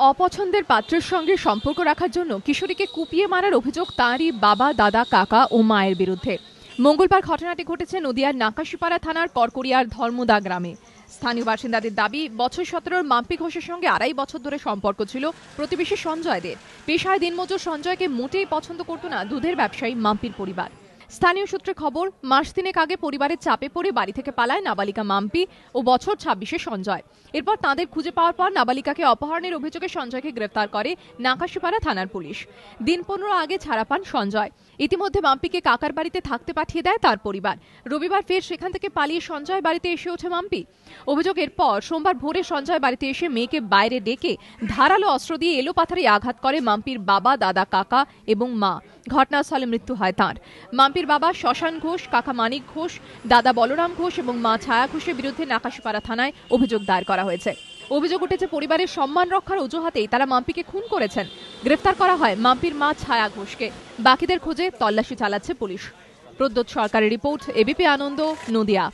অপছন্দের পাত্রের সঙ্গে সম্পর্ক রাখার জন্য কিশোরীকে কুপিয়ে মারার অভিযোগ তাঁরই বাবা, দাদা, কাকা ও মায়ের বিরুদ্ধে। মঙ্গলবার ঘটনাটি ঘটেছে নদিয়ার নাকাশিপাড়া থানার করকরিয়ার ধর্মদা গ্রামে। স্থানীয় বাসিন্দাদের দাবি, বছর 17 মাম্পি ঘোষের সঙ্গে 2.5 বছর ধরে সম্পর্ক ছিল প্রতিবেশী সঞ্জয়দের। পেশায় দিনমজুর সঞ্জয়কে মোটেই পছন্দ করত না দুধের ব্যবসায়ী মাম্পির পরিবার। স্থানীয় সূত্রে খবর, মাস তিনেক আগে পরিবারের চাপে পড়ে বাড়ি থেকে পালায় নাবালিকা মাম্পি ও বছর 26-এ সঞ্জয়। এরপর তাঁদের খুঁজে পাওয়ার পর নাবালিকাকে অপহরণের অভিযোগে সঞ্জয়কে গ্রেফতার করে নাকাশিপাড়া থানার পুলিশ। দিন 15 আগে ছাড়া পান সঞ্জয়। ইতিমধ্যে মাম্পিকে কাকার বাড়িতে থাকতে পাঠিয়ে দেয় তার পরিবার। রবিবার ফের সেখান থেকে পালিয়ে সঞ্জয় বাড়িতে এসে ওঠে মাম্পি। অভিযোগের পর সোমবার ভোরে সঞ্জয় বাড়িতে এসে মেয়েকে বাইরে ডেকে ধারালো অস্ত্র দিয়ে এলোপাথারি আঘাত করে মাম্পির বাবা, দাদা, কাকা এবং মা। ঘটনাস্থলে মৃত্যু হয় তাঁর। মাম্পির বাবা শশান ঘোষ, কাকা মানিক ঘোষ, দাদা বলরাম ঘোষ এবং মা ছায়া ঘোষের বিরুদ্ধে নাকাশিপাড়া থানায় অভিযোগ দায়ের করা হয়েছে। অভিযোগ উঠেছে পরিবারের সম্মান রক্ষার অজুহাতেই তারা মাম্পিকে খুন করেছেন। গ্রেফতার করা হয় মাম্পির মা ছায়া ঘোষকে। বাকিদের খোঁজে তল্লাশি চালাচ্ছে পুলিশ। প্রদ্যোৎ সরকারের রিপোর্ট, এবিপি আনন্দ, নদিয়া।